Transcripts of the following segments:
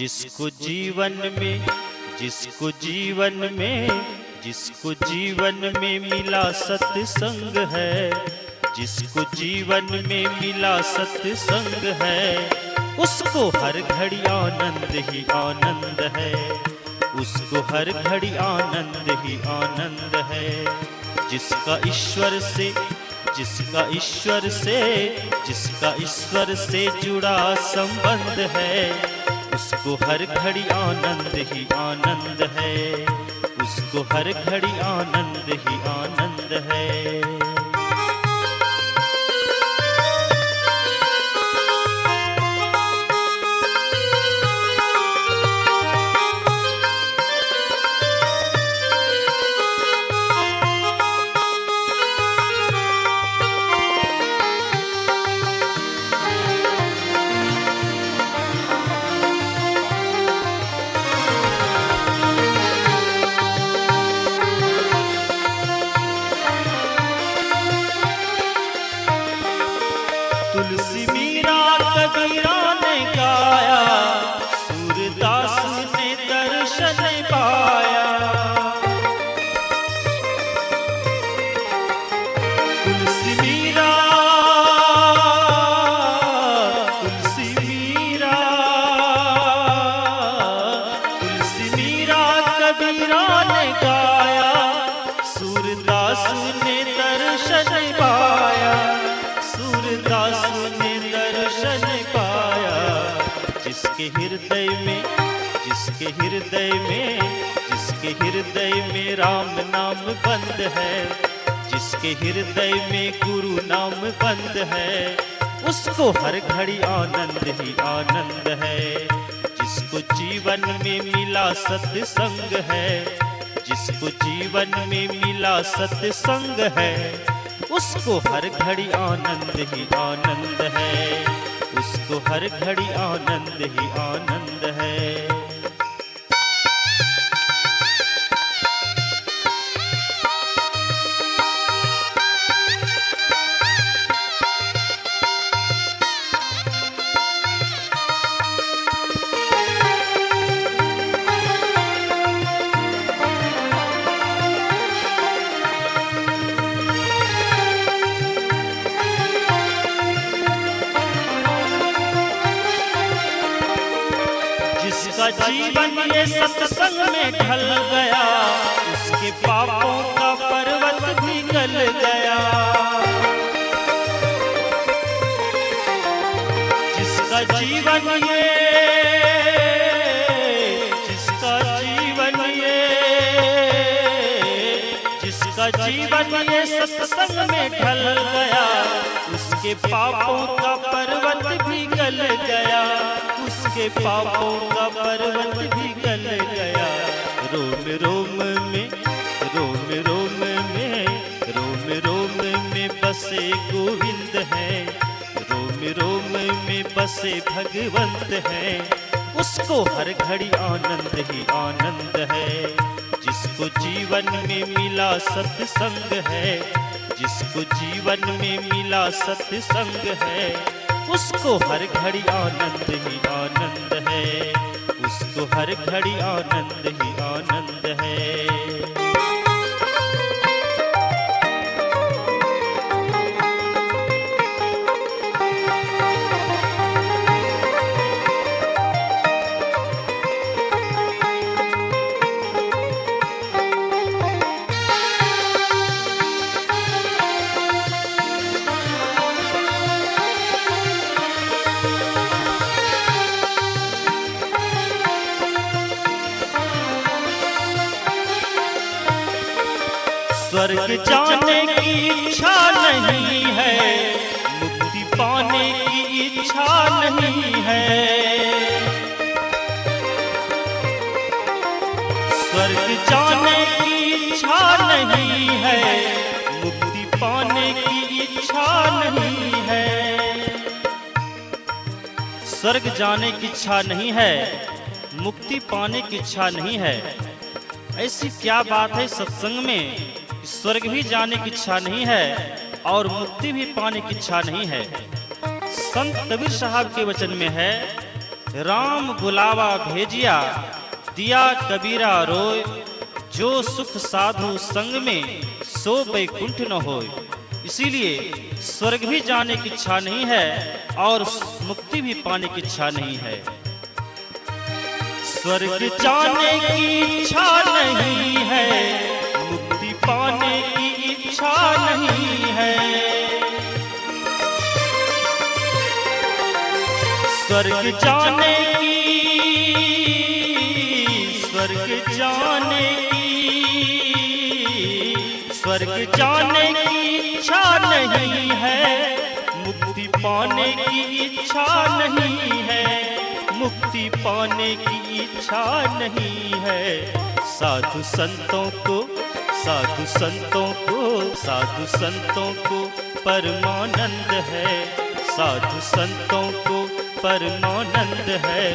जिसको जीवन में जिसको जीवन में जिसको जीवन में मिला सत्संग है, जिसको जीवन में मिला सत्संग है, उसको हर घड़ी आनंद ही आनंद है, उसको हर घड़ी आनंद ही आनंद है। जिसका ईश्वर से जिसका ईश्वर से जिसका ईश्वर से जुड़ा संबंध है, उसको हर घड़ी आनंद ही आनंद है, उसको हर घड़ी आनंद ही आनंद है। तुलसी मीरा कबीरा ने गाया, सूरदास ने दर्शन पाया। तुलसी मीरा तुलसी मीरा तुलसी मीरा कबीरा ने गाया, सूरदास ने दर्शन पाया, सूरदास ने दर्शन पाया। जिसके हृदय में जिसके हृदय में जिसके हृदय में राम नाम बंद है, जिसके हृदय में गुरु नाम बंद है, उसको हर घड़ी आनंद ही आनंद है। जिसको जीवन में मिला सत्संग है, जिसको जीवन में मिला सत्संग है, उसको हर घड़ी आनंद ही आनंद है, उसको हर घड़ी आनंद ही आनंद है। जिसका जीवन ये सत्संग में ढल गया, उसके पापों का पर्वत भी गल गया। जिसका जीवन ये जिसका जीवन ये जिसका जीवन ये सत्संग में ढल गया, उसके पापों का पर्वत भी गल गया, उसके पापों का पर्वत भी गल गया। रोम रोम में रोम रोम में रोम रोम में बसे गोविंद हैं, रोम रोम में बसे भगवंत हैं, उसको हर घड़ी आनंद ही आनंद है। जिसको जीवन में मिला सत्संग है, जिसको जीवन में मिला सत्संग है, उसको हर घड़ी आनंद ही आनंद है, उसको हर घड़ी आनंद ही आनंद है। स्वर्ग जाने की इच्छा नहीं है, मुक्ति पाने की इच्छा नहीं है। स्वर्ग जाने की इच्छा नहीं है, मुक्ति पाने की इच्छा नहीं है। स्वर्ग जाने की इच्छा नहीं है, मुक्ति पाने की इच्छा नहीं है। ऐसी क्या बात है सत्संग में, स्वर्ग भी जाने की इच्छा नहीं है और मुक्ति भी पाने की इच्छा नहीं है। संत कबीर साहब के वचन में है, राम बुलावा भेजिया, दिया कबीरा रोय। जो सुख साधु संग में, सो बैकुंठ न होय। इसीलिए स्वर्ग भी जाने की इच्छा नहीं है और मुक्ति भी पाने की इच्छा नहीं है। स्वर्ग जाने की इच्छा नहीं है, मुक्ति पाने की इच्छा नहीं है। स्वर्ग जाने की इच्छा नहीं है, मुक्ति पाने की इच्छा नहीं है। मुक्ति पाने की इच्छा नहीं है। साधु संतों को परमानंद है। साधु संतों को परमानंद है।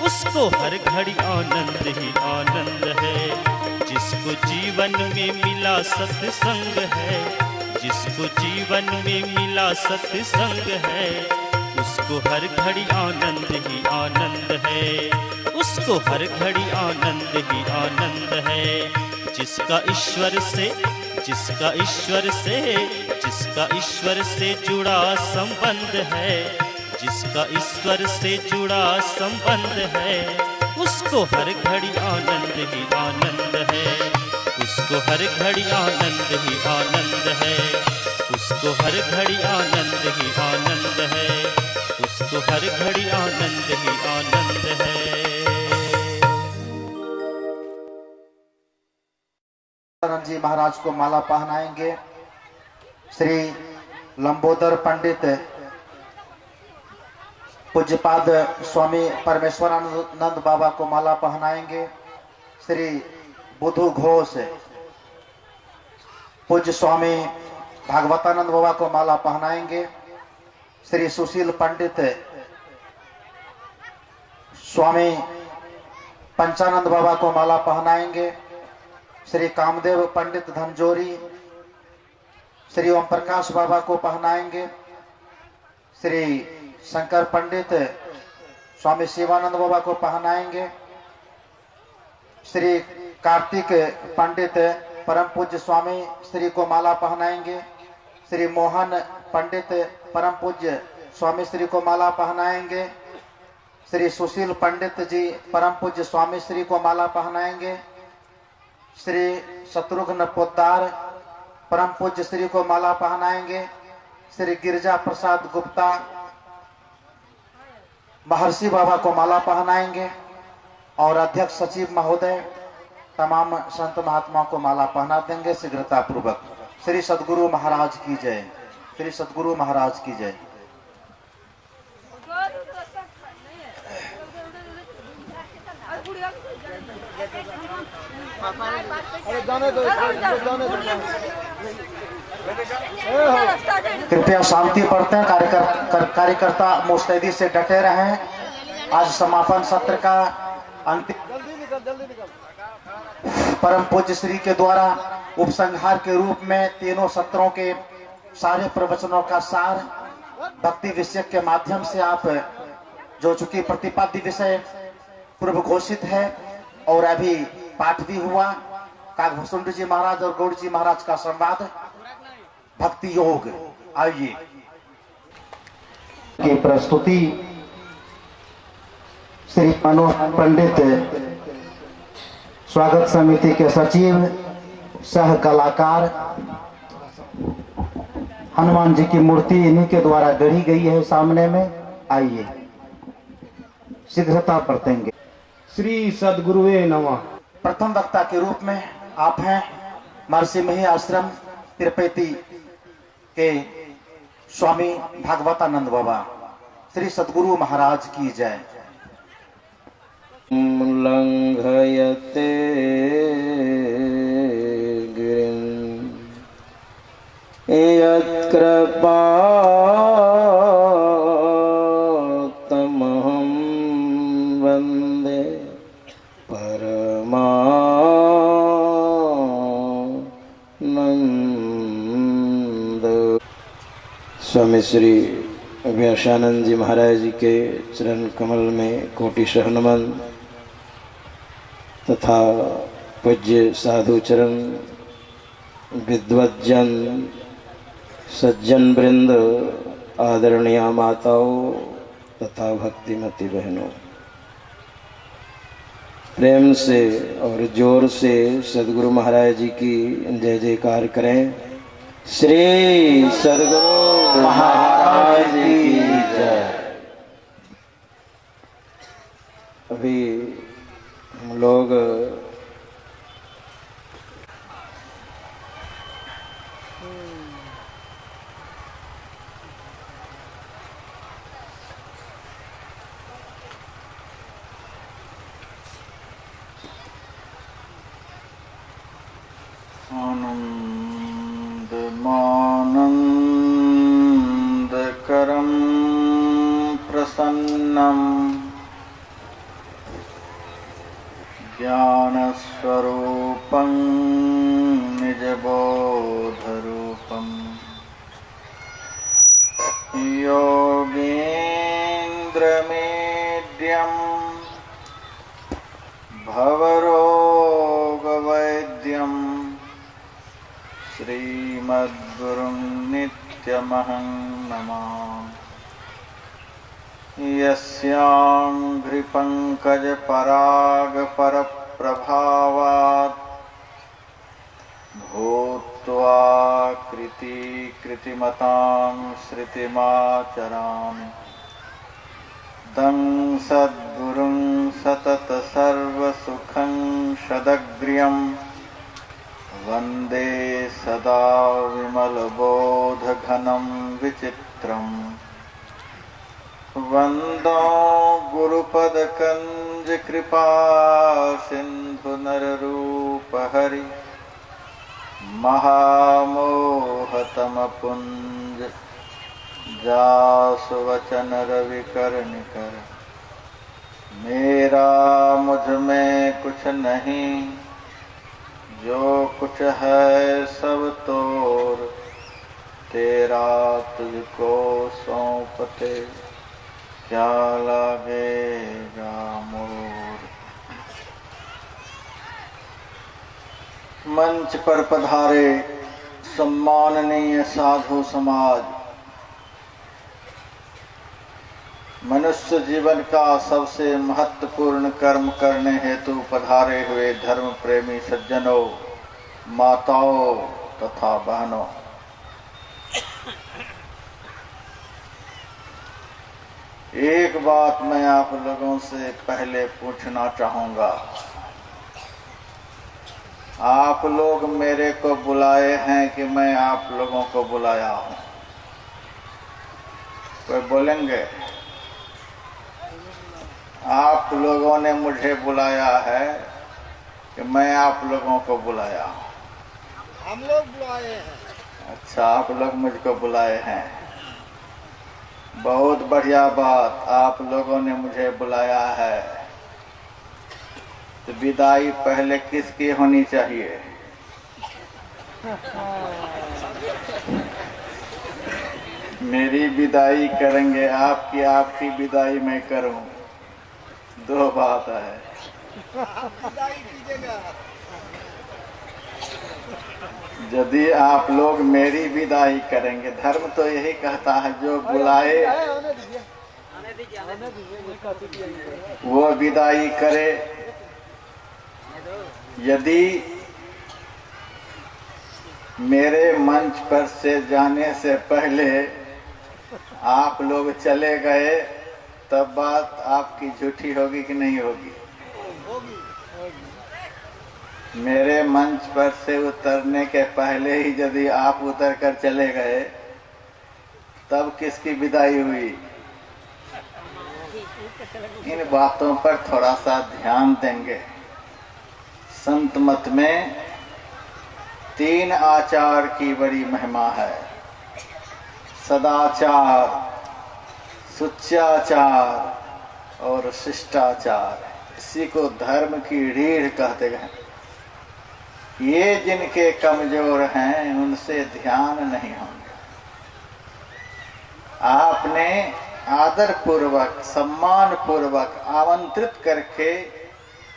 उसको हर घड़ी आनंद ही आनंद है। जिसको जीवन में मिला सत्संग है, जिसको जीवन में मिला सत्संग है, उसको हर घड़ी आनंद ही आनंद है। उसको हर घड़ी आनंद ही आनंद है। जिसका ईश्वर से जुड़ा संबंध है, जिसका ईश्वर से जुड़ा संबंध है, उसको हर घड़ी आनंद ही आनंद है। उसको हर घड़ी आनंद ही आनंद है। उसको हर घड़ी आनंद ही आनंद है। उसको हर घड़ी आनंद ही आनंद है। जी महाराज को माला पहनाएंगे। श्री लंबोदर पंडित पूज्यपाद स्वामी परमेश्वरानंद बाबा को माला पहनाएंगे। श्री बुधु घोष पूज्य स्वामी भागवतानंद बाबा को माला पहनाएंगे। श्री सुशील पंडित स्वामी पंचानंद बाबा को माला पहनाएंगे। श्री कामदेव पंडित धनजोरी श्री ओम प्रकाश बाबा को पहनाएंगे। श्री शंकर पंडित स्वामी शिवानंद बाबा को पहनाएंगे। श्री कार्तिक पंडित परम पूज्य स्वामी श्री को माला पहनाएंगे। श्री मोहन पंडित परम पूज्य स्वामी श्री को माला पहनाएंगे। श्री सुशील पंडित जी परम पूज्य स्वामी श्री को माला पहनाएंगे। श्री शत्रुघ्न पोद्दार परम पूज्य श्री को माला पहनाएंगे। श्री गिरिजा प्रसाद गुप्ता महर्षि बाबा को माला पहनाएंगे। और अध्यक्ष सचिव महोदय तमाम संत महात्मा को माला पहना देंगे शीघ्रता पूर्वक। श्री सद्गुरु महाराज की जय। श्री सद्गुरु महाराज की जय। कृपया शांति बरतें। कार्यकर्ता मुस्तैदी से डटे रहें। आज समापन सत्र का अंतिम परम पूज्य श्री के द्वारा उपसंहार के रूप में तीनों सत्रों के सारे प्रवचनों का सार भक्ति विषय के माध्यम से आप जो चूंकि प्रतिपाद्य विषय पूर्व घोषित है और अभी पाठ भी हुआ। कागभूषण जी महाराज और गौड़ जी महाराज का संवाद भक्ति योग। आइए की प्रस्तुति श्री मनोहर पंडित स्वागत समिति के सचिव सह कलाकार। हनुमान जी की मूर्ति इन्हीं के द्वारा गढ़ी गई है सामने में। आइए शीघ्रता बरतेंगे। श्री सद्गुरुवे नमः। प्रथम वक्ता के रूप में आप हैं महर्षि मही आश्रम तिरुपति के स्वामी भागवतानंद बाबा। श्री सद्गुरु महाराज की जय। लंघयते गिरिं यत्कृपातमहं वन्दे परमानंद। स्वामी श्री व्यासानंद जी महाराज जी के चरण कमल में कोटिशः नमन तथा पूज्य साधु चरण, विद्वज्जन, सज्जन वृंद, आदरणीय माताओं तथा भक्तिमती बहनों, प्रेम से और जोर से सदगुरु महाराज जी की जय जयकार करें। श्री सदगुरु महाराज की जय। अभी हम लोग आनन्दमानन्दकरं प्रसन्नं ज्ञानस्वरूपं निजबोधरूपं योगीन्द्रमेड्यं भवरोगवैद्यं श्रीमद्गुरुं नित्यमहं नमामि। यस्याङ्घ्रिपङ्कजपरागपरप्रभावात् भूत्वा कृतिमतां श्रुतिमाचरामि तं सद्गुरुं सततसर्वसुखं सदग्र्यं वन्दे सदा विमलबोधघनं विचित्रम्। वन्दो गुरुपदकञ्जकृपासिन्धुनररूपहरि महामोहतमपुञ्ज जासुवचनरविकरनिकर। मेरा मुझ में कुछ नहीं, जो कुछ है सब तोर, तेरा तुझको सौंपते क्या लगेगा मोर। मंच पर पधारे सम्माननीय साधु समाज, मनुष्य जीवन का सबसे महत्वपूर्ण कर्म करने हेतु पधारे हुए धर्म प्रेमी सज्जनों, माताओं तथा बहनों, एक बात मैं आप लोगों से पहले पूछना चाहूंगा। आप लोग मेरे को बुलाए हैं कि मैं आप लोगों को बुलाया हूं? कोई बोलेंगे? आप लोगों ने मुझे बुलाया है कि मैं आप लोगों को बुलाया हूं? हम लोग बुलाए हैं। अच्छा, आप लोग मुझको बुलाए हैं, बहुत बढ़िया बात। आप लोगों ने मुझे बुलाया है तो विदाई पहले किसकी होनी चाहिए? मेरी विदाई करेंगे आपकी, आपकी विदाई मैं करूं, दो बात है। विदाई कीजिएगा। यदि आप लोग मेरी विदाई करेंगे, धर्म तो यही कहता है जो बुलाए वो विदाई करे। यदि मेरे मंच पर से जाने से पहले आप लोग चले गए, तब बात आपकी झूठी होगी कि नहीं होगी? मेरे मंच पर से उतरने के पहले ही यदि आप उतर कर चले गए, तब किसकी विदाई हुई? इन बातों पर थोड़ा सा ध्यान देंगे। संत मत में 3 आचार की बड़ी महिमा है: सदाचार, सुचाचार और शिष्टाचार। इसी को धर्म की रीढ़ कहते हैं। ये जिनके कमजोर हैं उनसे ध्यान नहीं होंगे। आपने आदर पूर्वक सम्मान पूर्वक आमंत्रित करके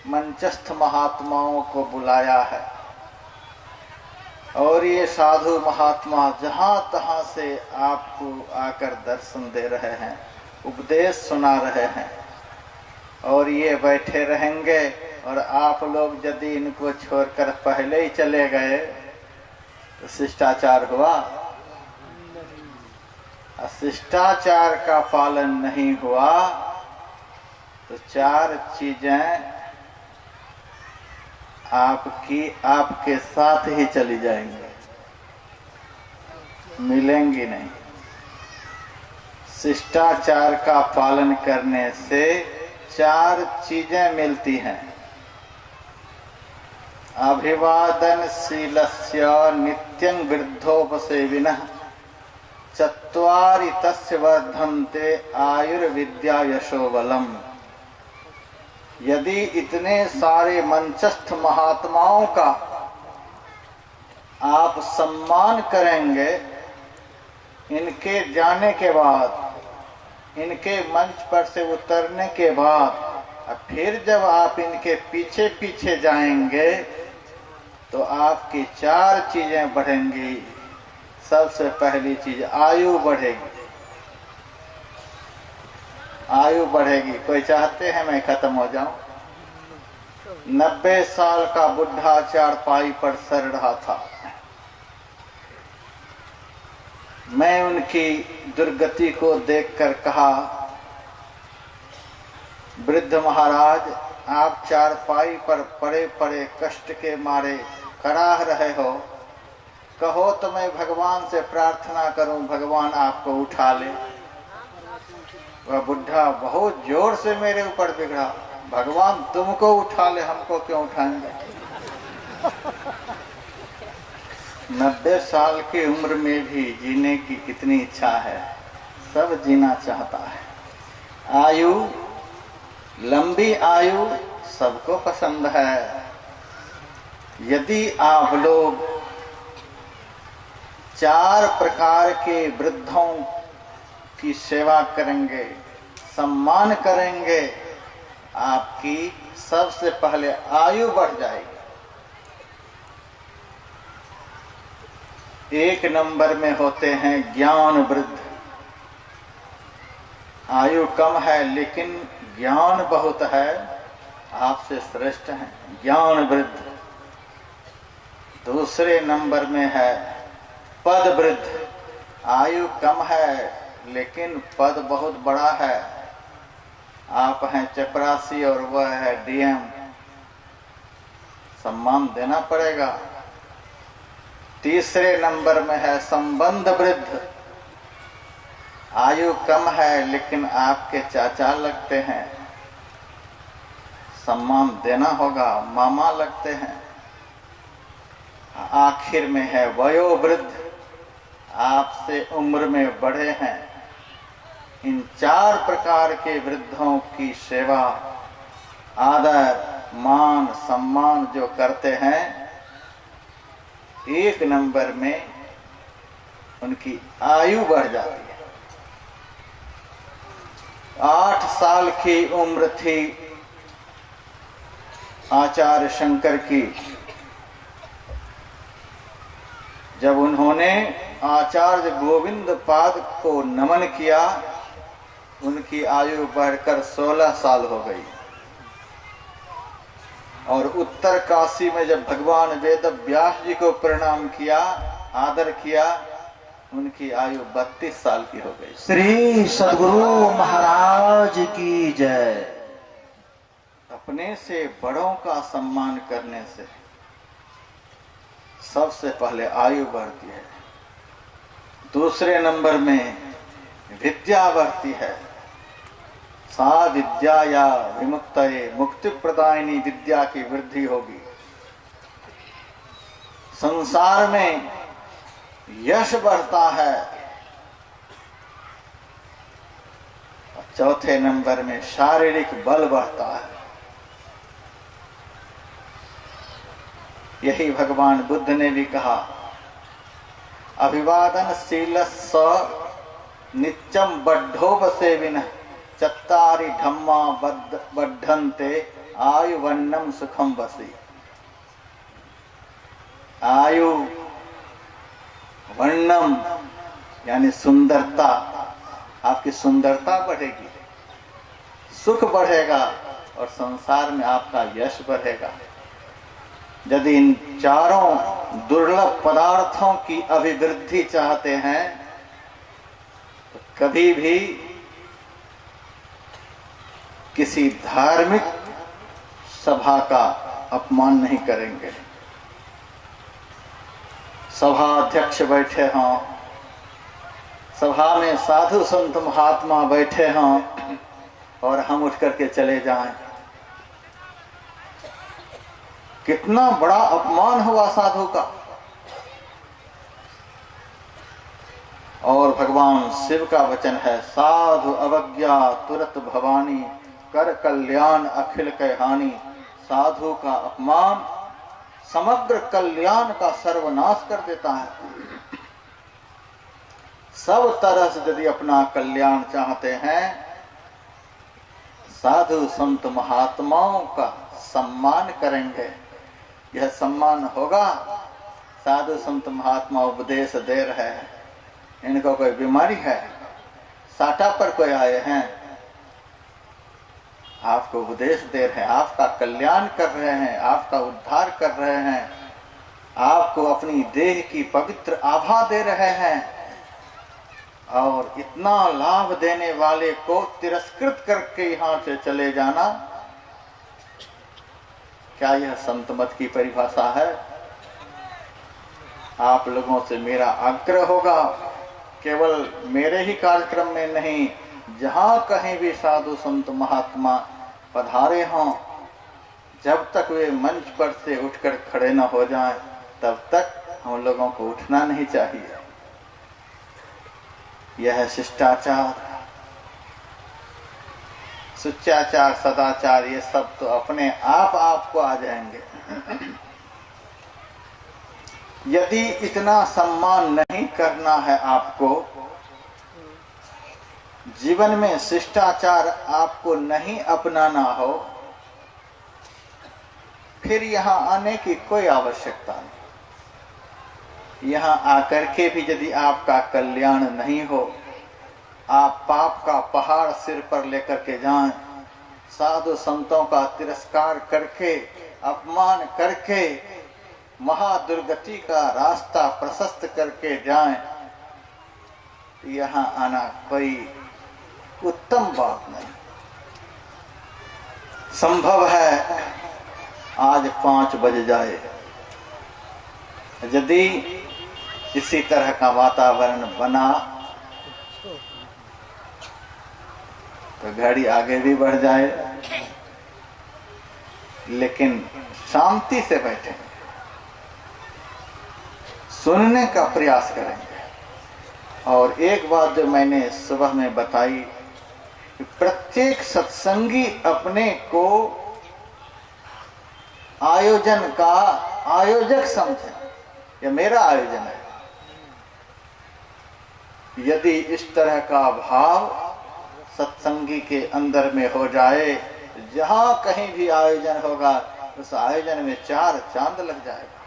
मंचस्थ महात्माओं को बुलाया है और ये साधु महात्मा जहां तहां से आपको आकर दर्शन दे रहे हैं, उपदेश सुना रहे हैं और ये बैठे रहेंगे। और आप लोग यदि इनको छोड़कर पहले ही चले गए तो शिष्टाचार हुआ? शिष्टाचार का पालन नहीं हुआ तो चार चीजें आपके साथ ही चली जाएंगी, मिलेंगी नहीं। शिष्टाचार का पालन करने से चार चीजें मिलती हैं। अभिवादनशीलस्य नित्यं वृद्धोपसेविनः चत्वारि तस्य वर्धन्ते आयुर्विद्या यशोबलम। यदि इतने सारे मंचस्थ महात्माओं का आप सम्मान करेंगे, इनके जाने के बाद, इनके मंच पर से उतरने के बाद, फिर जब आप इनके पीछे पीछे जाएंगे तो आपकी चार चीजें बढ़ेंगी। सबसे पहली चीज आयु बढ़ेगी। आयु बढ़ेगी। कोई चाहते हैं मैं खत्म हो जाऊं? 90 साल का बुढ़ा चारपाई पर सड़ रहा था। मैं उनकी दुर्गति को देखकर कहा, वृद्ध महाराज, आप चारपाई पर पड़े पड़े कष्ट के मारे कराह रहे हो, कहो तो मैं भगवान से प्रार्थना करूं, भगवान आपको उठा ले। वह बुढ़ा बहुत जोर से मेरे ऊपर बिगड़ा, भगवान तुमको उठा ले, हमको क्यों उठाएंगे? 90 साल की उम्र में भी जीने की कितनी इच्छा है, सब जीना चाहता है। आयु, लंबी आयु सबको पसंद है। यदि आप लोग चार प्रकार के वृद्धों की सेवा करेंगे, सम्मान करेंगे, आपकी सबसे पहले आयु बढ़ जाएगी। एक नंबर में होते हैं ज्ञान वृद्ध। आयु कम है लेकिन ज्ञान बहुत है, आपसे श्रेष्ठ हैं, ज्ञान वृद्ध। दूसरे नंबर में है पद वृद्ध। आयु कम है लेकिन पद बहुत बड़ा है। आप हैं चपरासी और वह है डीएम, सम्मान देना पड़ेगा। तीसरे नंबर में है संबंध वृद्ध। आयु कम है लेकिन आपके चाचा लगते हैं, सम्मान देना होगा, मामा लगते हैं। आखिर में है वयोवृद्ध, आपसे उम्र में बड़े हैं। इन चार प्रकार के वृद्धों की सेवा, आदर, मान, सम्मान जो करते हैं, एक नंबर में उनकी आयु बढ़ जाती है। 8 साल की उम्र थी आचार्य शंकर की, जब उन्होंने आचार्य गोविंद पाद को नमन किया, उनकी आयु बढ़कर 16 साल हो गई। और उत्तर काशी में जब भगवान वेद व्यास जी को प्रणाम किया, आदर किया, उनकी आयु 32 साल की हो गई। श्री सद्गुरु महाराज की जय। अपने से बड़ों का सम्मान करने से सबसे पहले आयु बढ़ती है। दूसरे नंबर में विद्या बढ़ती है। सा विद्या या विमुक्तये, मुक्ति प्रदायिनी विद्या की वृद्धि होगी। संसार में यश बढ़ता है। चौथे नंबर में शारीरिक बल बढ़ता है। यही भगवान बुद्ध ने भी कहा, अभिवादनशीलस्य नित्यम बड्ढो बसे विन चत्तारि धम्मा बद्धन्ते आयु वन्नम सुखम बसी। आयु वर्णम यानी सुंदरता, आपकी सुंदरता बढ़ेगी, सुख बढ़ेगा और संसार में आपका यश बढ़ेगा। यदि इन चारों दुर्लभ पदार्थों की अभिवृद्धि चाहते हैं तो कभी भी किसी धार्मिक सभा का अपमान नहीं करेंगे। सभा अध्यक्ष बैठे हों, सभा में साधु संत महात्मा बैठे हों और हम उठ करके चले जाएं, कितना बड़ा अपमान हुआ साधु का। और भगवान शिव का वचन है, साधु अवज्ञा तुरत भवानी कर कल्याण अखिल कहानी। साधु का अपमान समग्र कल्याण का सर्वनाश कर देता है। सब तरह से यदि अपना कल्याण चाहते हैं, साधु संत महात्माओं का सम्मान करेंगे। यह सम्मान होगा। साधु संत महात्मा उपदेश दे रहे हैं, इनको कोई बीमारी है, साटा पर कोई आए हैं, आपको उपदेश दे रहे हैं, आपका कल्याण कर रहे हैं, आपका उद्धार कर रहे हैं, आपको अपनी देह की पवित्र आभा दे रहे हैं। और इतना लाभ देने वाले को तिरस्कृत करके यहाँ से चले जाना, क्या यह संत मत की परिभाषा है? आप लोगों से मेरा आग्रह होगा, केवल मेरे ही कार्यक्रम में नहीं, जहाँ कहीं भी साधु संत महात्मा पधारे हों, जब तक वे मंच पर से उठकर खड़े न हो जाएं, तब तक हम लोगों को उठना नहीं चाहिए। यह है शिष्टाचार, सुचाचार, सदाचार, ये सब तो अपने आप आपको आ जाएंगे। यदि इतना सम्मान नहीं करना है आपको, जीवन में शिष्टाचार आपको नहीं अपनाना हो, फिर यहाँ आने की कोई आवश्यकता नहीं। यहाँ आकर के भी यदि आपका कल्याण नहीं हो, आप पाप का पहाड़ सिर पर लेकर के जाएं, साधु संतों का तिरस्कार करके, अपमान करके, महादुर्गति का रास्ता प्रशस्त करके जाएं, यहाँ आना कोई उत्तम बात नहीं। संभव है आज 5 बज जाए, यदि इसी तरह का वातावरण बना तो घड़ी आगे भी बढ़ जाए, लेकिन शांति से बैठे, सुनने का प्रयास करेंगे। और एक बात जो मैंने सुबह में बताई, प्रत्येक सत्संगी अपने को आयोजन का आयोजक समझे, यह मेरा आयोजन है। यदि इस तरह का भाव सत्संगी के अंदर में हो जाए, जहां कहीं भी आयोजन होगा उस आयोजन में 4 चांद लग जाएगा।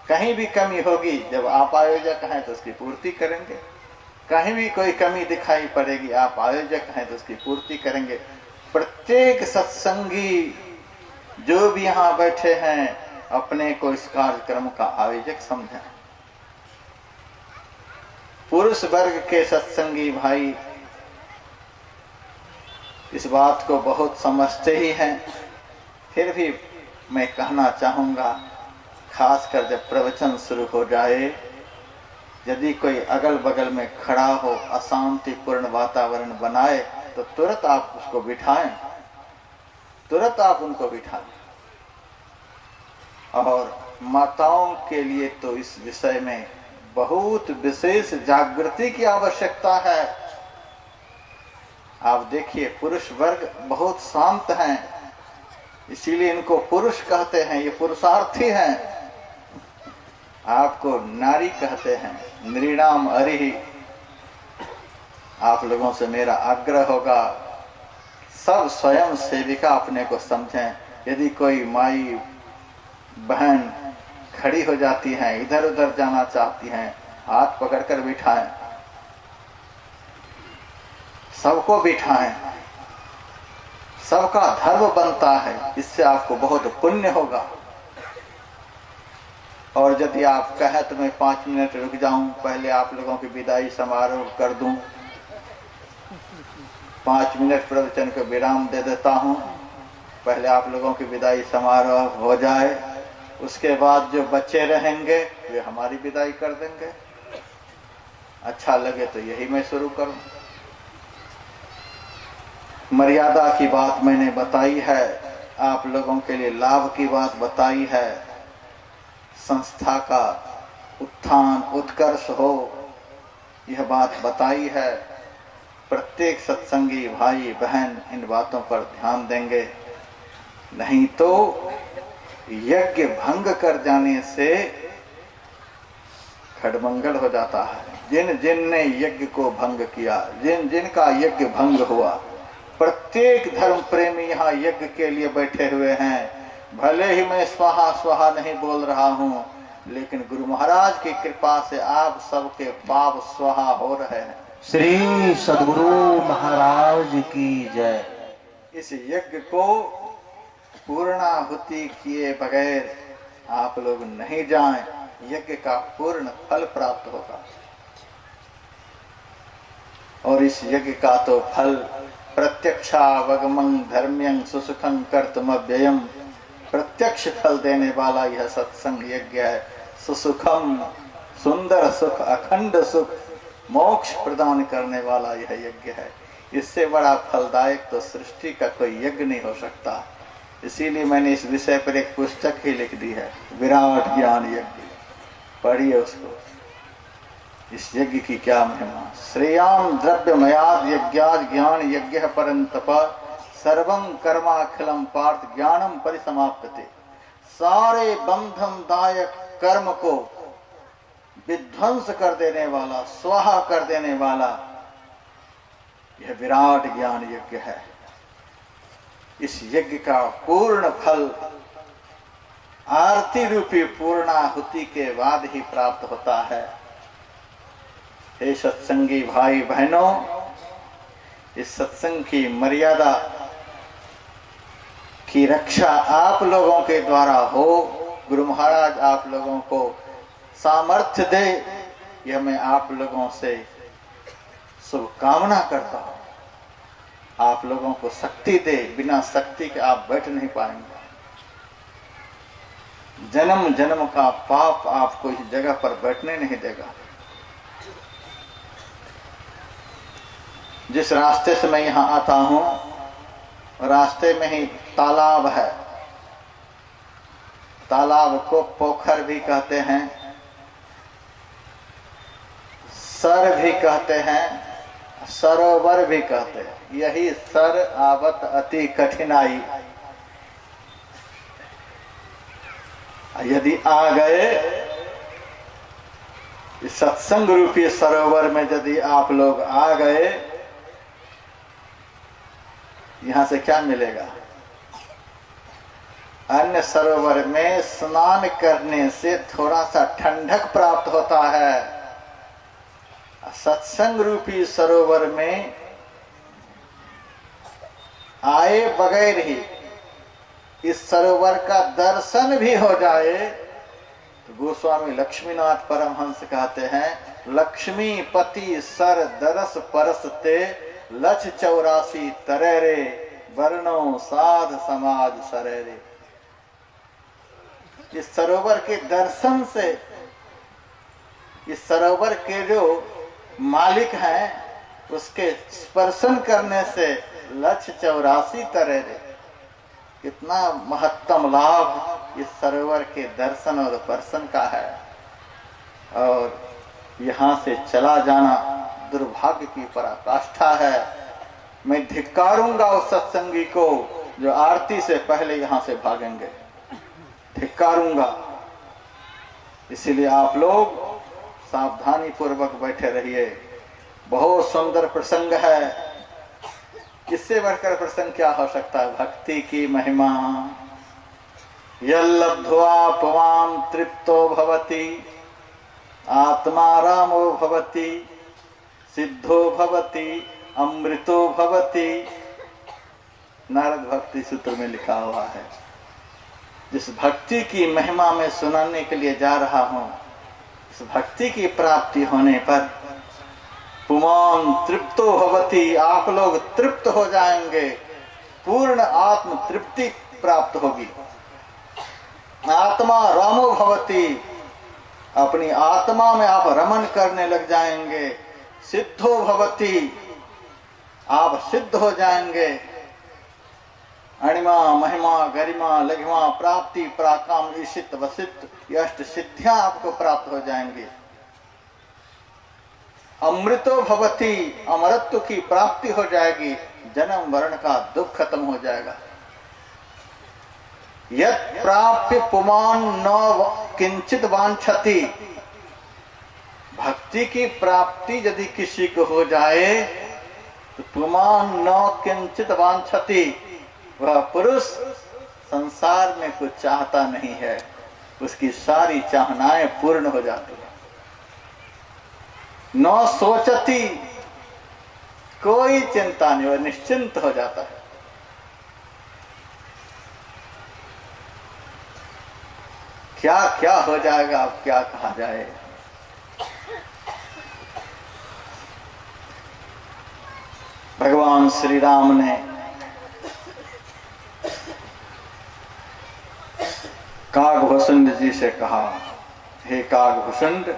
कहीं भी कमी होगी, जब आप आयोजक हैं तो उसकी पूर्ति करेंगे। कहीं भी कोई कमी दिखाई पड़ेगी, आप आयोजक हैं तो उसकी पूर्ति करेंगे। प्रत्येक सत्संगी जो भी यहाँ बैठे हैं, अपने को इस कार्यक्रम का आयोजक समझें। पुरुष वर्ग के सत्संगी भाई इस बात को बहुत समझते ही हैं, फिर भी मैं कहना चाहूँगा, खासकर जब प्रवचन शुरू हो जाए, यदि कोई अगल बगल में खड़ा हो, अशांतिपूर्ण वातावरण बनाए, तो तुरंत आप उसको बिठाएं, तुरंत आप उनको बिठाएं। और माताओं के लिए तो इस विषय में बहुत विशेष जागृति की आवश्यकता है। आप देखिए, पुरुष वर्ग बहुत शांत हैं, इसीलिए इनको पुरुष कहते हैं, ये पुरुषार्थी हैं। आपको नारी कहते हैं, नृणाम अरिहि, आप लोगों से मेरा आग्रह होगा, सब स्वयं सेविका अपने को समझें। यदि कोई माई बहन खड़ी हो जाती हैं, इधर उधर जाना चाहती हैं, हाथ पकड़कर बिठाएं, सबको बिठाएं, सबका धर्म बनता है, इससे आपको बहुत पुण्य होगा। और यदि आप कहें तो मैं 5 मिनट रुक जाऊं, पहले आप लोगों की विदाई समारोह कर दूं, 5 मिनट प्रवचन को विराम दे देता हूं, पहले आप लोगों की विदाई समारोह हो जाए, उसके बाद जो बच्चे रहेंगे वे हमारी विदाई कर देंगे। अच्छा लगे तो यही मैं शुरू करूं। मर्यादा की बात मैंने बताई है, आप लोगों के लिए लाभ की बात बताई है, संस्था का उत्थान उत्कर्ष हो यह बात बताई है। प्रत्येक सत्संगी भाई बहन इन बातों पर ध्यान देंगे, नहीं तो यज्ञ भंग कर जाने से खड़मंगल हो जाता है। जिन जिन ने यज्ञ को भंग किया, जिन जिन का यज्ञ भंग हुआ, प्रत्येक धर्म प्रेमी यहाँ यज्ञ के लिए बैठे हुए हैं। भले ही मैं स्वाहा स्वाहा नहीं बोल रहा हूँ, लेकिन गुरु महाराज की कृपा से आप सबके पाप स्वाहा हो रहे हैं। श्री सद्गुरु महाराज की जय। इस यज्ञ को पूर्णाहुति किए बगैर आप लोग नहीं जाएं, यज्ञ का पूर्ण फल प्राप्त होगा। और इस यज्ञ का तो फल प्रत्यक्षावगमं धर्म्यं सुसुखं कर्तुमव्ययम्, प्रत्यक्ष फल देने वाला यह सत्संग यज्ञ है। सुसुखम, सुंदर सुख, अखंड सुख, मोक्ष प्रदान करने वाला यह यज्ञ है। इससे बड़ा फलदायक तो सृष्टि का कोई यज्ञ नहीं हो सकता। इसीलिए मैंने इस विषय पर एक पुस्तक ही लिख दी है, विराट ज्ञान यज्ञ। पढ़िए उसको। इस यज्ञ की क्या महिमा। श्रेयाम द्रव्यमयाद यज्ञाद ज्ञान यज्ञ परंतप सर्वं कर्माखिलम पार्थ ज्ञानम परिसमाप्यते। सारे बंधन दायक कर्म को विध्वंस कर देने वाला, स्वाहा कर देने वाला यह विराट ज्ञान यज्ञ है। इस यज्ञ का पूर्ण फल आरती रूपी पूर्णाहुति के बाद ही प्राप्त होता है। हे सत्संगी भाई बहनों, इस सत्संग की मर्यादा की रक्षा आप लोगों के द्वारा हो। गुरु महाराज आप लोगों को सामर्थ्य दे, यह मैं आप लोगों से शुभकामना करता हूं। आप लोगों को शक्ति दे, बिना शक्ति के आप बैठ नहीं पाएंगे। जन्म जन्म का पाप आपको इस जगह पर बैठने नहीं देगा। जिस रास्ते से मैं यहाँ आता हूँ, रास्ते में ही तालाब है। तालाब को पोखर भी कहते हैं, सर भी कहते हैं, सरोवर भी कहते हैं। यही सर आवत अति कठिनाई। यदि आ गए इस सत्संग रूपी सरोवर में, यदि आप लोग आ गए, यहां से क्या मिलेगा? अन्य सरोवर में स्नान करने से थोड़ा सा ठंडक प्राप्त होता है। सत्संग रूपी सरोवर में आए बगैर ही इस सरोवर का दर्शन भी हो जाए तो गोस्वामी लक्ष्मीनाथ परमहंस कहते हैं, लक्ष्मी पति सर दरस परसते लक्ष 84 तरेरे वर्णो साध समाज सरेरे। इस सरोवर के दर्शन से, इस सरोवर के जो मालिक हैं उसके स्पर्शन करने से लक्ष 84 तरेरे। कितना महत्तम लाभ इस सरोवर के दर्शन और स्पर्शन का है। और यहाँ से चला जाना दुर्भाग्य की पराकाष्ठा है। मैं धिक्कारूंगा उस सत्संगी को जो आरती से पहले यहाँ से भागेंगे, धिक्कारूंगा। इसीलिए आप लोग सावधानी पूर्वक बैठे रहिए। बहुत सुंदर प्रसंग है। इससे बढ़कर प्रसंग क्या हो सकता है? भक्ति की महिमा। यल्लब्ध्वा पुमान् तृप्तो भवति आत्मा रामो भवति सिद्धो भवति अमृतो भवति। नारद भक्ति सूत्र में लिखा हुआ है। जिस भक्ति की महिमा में सुनाने के लिए जा रहा हूं, इस भक्ति की प्राप्ति होने पर पुमान् तृप्तो भवति, आप लोग तृप्त हो जाएंगे, पूर्ण आत्म तृप्ति प्राप्त होगी। आत्मा रामो भवति, अपनी आत्मा में आप रमन करने लग जाएंगे। सिद्धो भवति, आप सिद्ध हो जाएंगे। अणिमा महिमा गरिमा लघिमा प्राप्ति प्राकाम ईशित वसित, ये अष्ट सिद्धियां आपको प्राप्त हो जाएंगी। अमृतो भवति, अमरत्व की प्राप्ति हो जाएगी। जन्म मरण का दुख खत्म हो जाएगा। यत् प्राप्य पुमान् न किंचित वांछति, भक्ति की प्राप्ति यदि किसी को हो जाए तो पुमान् न किंचित वांछति, वह पुरुष संसार में कुछ चाहता नहीं है, उसकी सारी चाहनाएं पूर्ण हो जाती है। न सोचती, कोई चिंता नहीं, वह निश्चिंत हो जाता है। क्या क्या हो जाएगा, अब क्या कहा जाए। भगवान श्री राम ने कागभूषुंड जी से कहा, हे कागभूषुंड,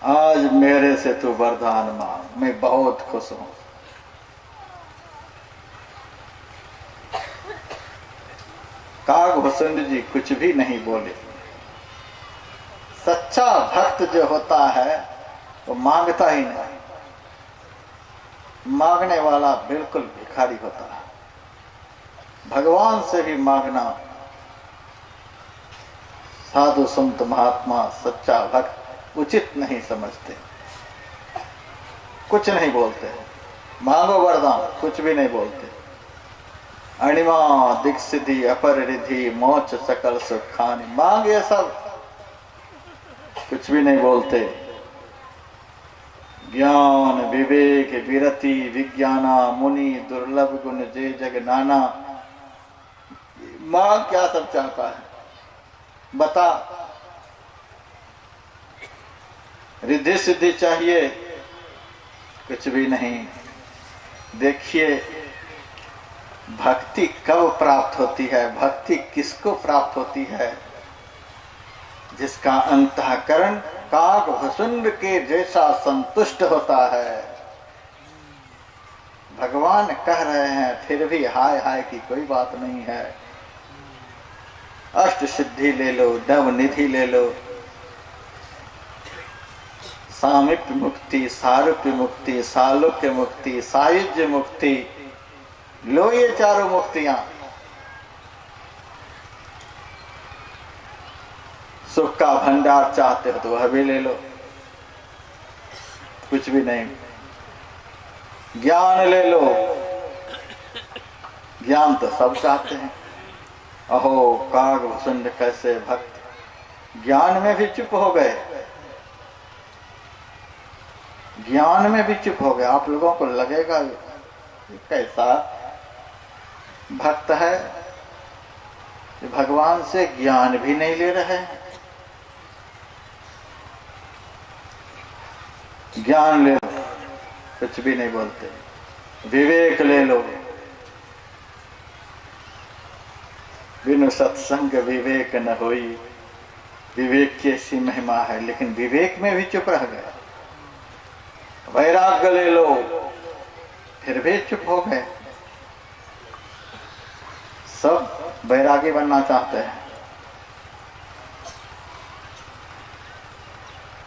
आज मेरे से तू वरदान मांग, मैं बहुत खुश हूं। कागभूषुंड जी कुछ भी नहीं बोले। सच्चा भक्त जो होता है वो मांगता ही नहीं, मांगने वाला बिल्कुल भिखारी होता है। भगवान से भी मांगना साधु संत महात्मा सच्चा भक्त उचित नहीं समझते, कुछ नहीं बोलते। मांगो वरदान, कुछ भी नहीं बोलते। अणिमा दिक्सिद्धि अपर रिधि मोच सकल सुखानि, मांग ये सब, कुछ भी नहीं बोलते। ज्ञान विवेक विरति विज्ञाना मुनि दुर्लभ गुण जे जग नाना। मांग क्या सब चाहता है बता। रिद्धि सिद्धि चाहिए, कुछ भी नहीं। देखिए भक्ति कब प्राप्त होती है, भक्ति किसको प्राप्त होती है? जिसका अंतःकरण कागभूषुंड के जैसा संतुष्ट होता है। भगवान कह रहे हैं फिर भी हाय हाय की कोई बात नहीं है। अष्ट सिद्धि ले लो, नव निधि ले लो, सामीप्य मुक्ति, सारूप्य मुक्ति, सालोक्य मुक्ति, सायुज्य मुक्ति, लो ये चारों मुक्तियां। सुख का भंडार चाहते हो तो वह भी ले लो, कुछ भी नहीं। ज्ञान ले लो, ज्ञान तो सब चाहते हैं। अहो कागभूषुंड कैसे भक्त ज्ञान में भी चुप हो गए, ज्ञान में भी चुप हो गए। आप लोगों को लगेगा कैसा भक्त है, भगवान से ज्ञान भी नहीं ले रहे हैं। ज्ञान ले लो, कुछ भी नहीं बोलते। विवेक ले लो, बिनु सत्संग विवेक न होई। विवेक की ऐसी महिमा है, लेकिन विवेक में भी चुप रह गए। वैराग्य ले लो, फिर भी चुप हो गए। सब वैरागी बनना चाहते हैं।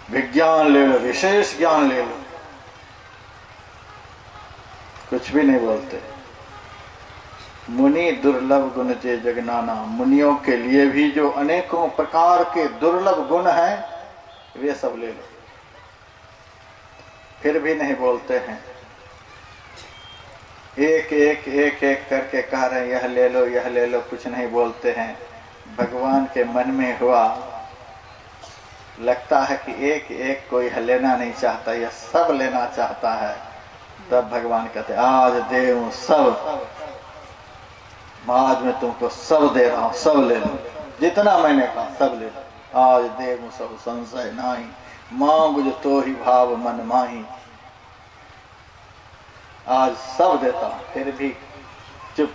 विज्ञान ले लो, विशेष ज्ञान ले लो, कुछ भी नहीं बोलते। मुनि दुर्लभ गुण जे जगनाना, मुनियों के लिए भी जो अनेकों प्रकार के दुर्लभ गुण हैं वे सब ले लो। फिर भी नहीं बोलते हैं। एक एक एक एक करके कह रहे हैं यह ले लो यह ले लो, कुछ नहीं बोलते हैं। भगवान के मन में हुआ, लगता है कि एक एक कोई लेना नहीं चाहता, यह सब लेना चाहता है। तब भगवान कहते आज दे हूं सब, आज मैं तुमको सब दे रहा हूं, सब ले लो, जितना मैंने कहा सब ले लो। आज दे हूं सब संशय नाही, मांग जो तो ही भाव मन माही। आज सब देता हूं, फिर भी चुप।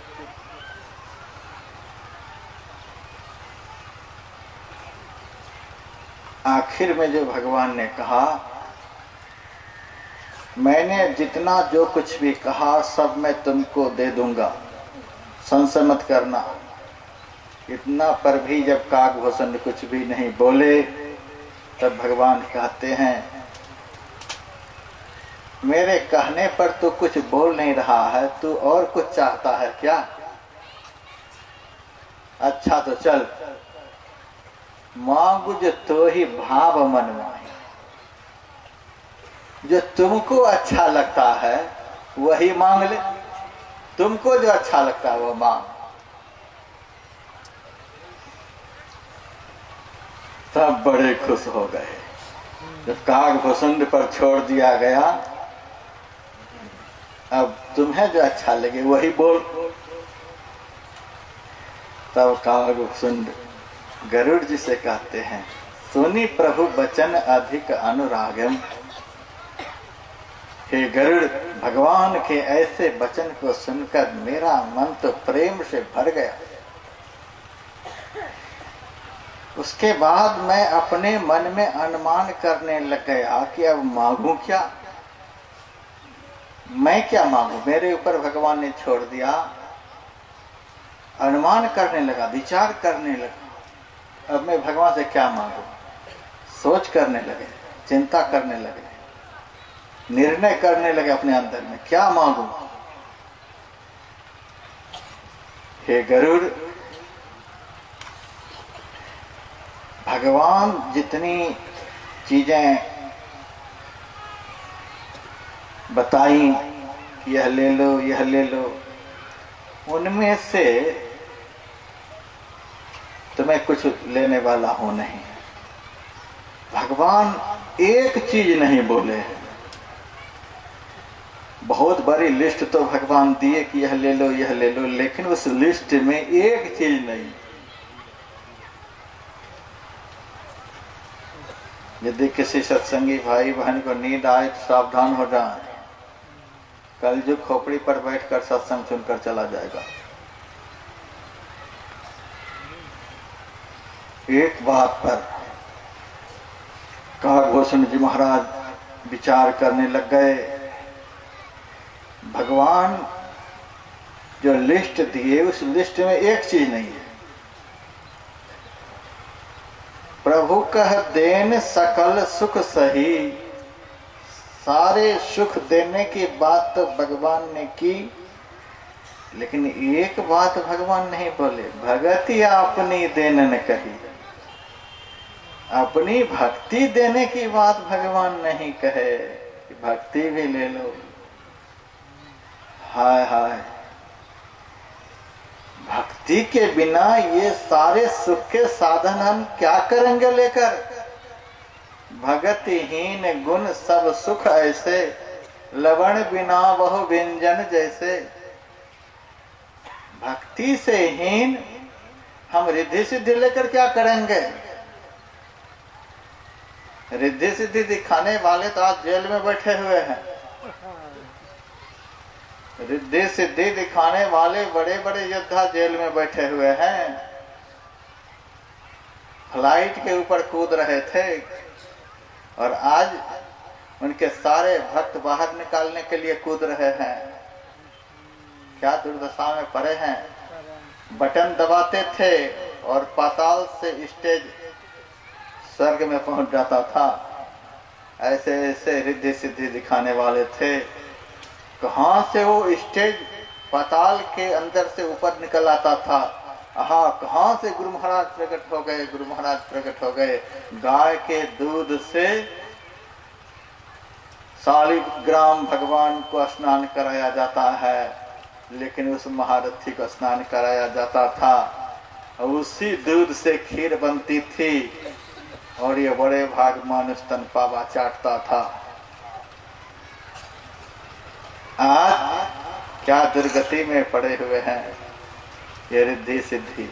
आखिर में जो भगवान ने कहा, मैंने जितना जो कुछ भी कहा सब मैं तुमको दे दूंगा, संशय मत करना। इतना पर भी जब काकभूषण कुछ भी नहीं बोले, तब भगवान कहते हैं मेरे कहने पर तू कुछ बोल नहीं रहा है, तू और कुछ चाहता है क्या? अच्छा तो चल, मांगू जो तो ही भाव मन माही। जो तुमको अच्छा लगता है वही मांग ले, तुमको जो अच्छा लगता है वो मांग। तब बड़े खुश हो गए। जब काकभूषण पर छोड़ दिया गया, अब तुम्हें जो अच्छा लगे वही बोल। तब काकभूषण गरुड़ जी से कहते हैं, सुनी प्रभु वचन अधिक अनुरागम। हे गरुड़, भगवान के ऐसे वचन को सुनकर मेरा मन तो प्रेम से भर गया। उसके बाद मैं अपने मन में अनुमान करने लग गया कि अब मांगू क्या, मैं क्या मांगू। मेरे ऊपर भगवान ने छोड़ दिया। अनुमान करने लगा, विचार करने लगा, अब मैं भगवान से क्या मांगू। सोच करने लगे, चिंता करने लगे, निर्णय करने लगे अपने अंदर में, क्या मांगू। हे गरुड़, भगवान जितनी चीजें बताई, यह ले लो यह ले लो, उनमें से तुम्हें कुछ लेने वाला हो नहीं। भगवान एक चीज नहीं बोले। बहुत बड़ी लिस्ट तो भगवान दिए कि यह ले लो यह ले लो, लेकिन उस लिस्ट में एक चीज नहीं। यदि किसी सत्संगी भाई बहन को नींद आए तो सावधान हो जाए, कल जो खोपड़ी पर बैठकर सत्संग सुनकर चला जाएगा। एक बात पर काकभूषण जी महाराज विचार करने लग गए। भगवान जो लिस्ट दिए उस लिस्ट में एक चीज नहीं है। प्रभु कह देन सकल सुख सही, सारे सुख देने की बात तो भगवान ने की, लेकिन एक बात भगवान नहीं बोले, भगति अपनी देन न कही। अपनी भक्ति देने की बात भगवान नहीं कहे कि भक्ति भी ले लो। हाय हाय, भक्ति के बिना ये सारे सुख के साधन हम क्या करेंगे लेकर। भगतिहीन गुण सब सुख ऐसे, लवण बिना वह व्यंजन जैसे। भक्ति से हीन हम रिद्धि सिद्धि लेकर क्या करेंगे। रिद्धि सिद्धि दिखाने वाले तो आज जेल में बैठे हुए हैं। रिद्धि सिद्धि दिखाने वाले बड़े बड़े योद्धा जेल में बैठे हुए हैं। फ्लाइट के ऊपर कूद रहे थे और आज उनके सारे भक्त बाहर निकालने के लिए कूद रहे हैं। क्या दुर्दशा में पड़े हैं। बटन दबाते थे और पाताल से स्टेज स्वर्ग में पहुंच जाता था। ऐसे ऐसे रिद्धि सिद्धि दिखाने वाले थे। कहां से वो स्टेज पाताल के अंदर से ऊपर निकल आता था। आहा, कहां से गुरु महाराज प्रकट हो गए, गुरु महाराज प्रकट हो गए। गाय के दूध से शालिग्राम भगवान को स्नान कराया जाता है, लेकिन उस महारथी को स्नान कराया जाता था। उसी दूध से खीर बनती थी और ये बड़े भाग मानुष तन पावा चाटता था। आज क्या दुर्गति में पड़े हुए हैं ये रिद्धि सिद्धि।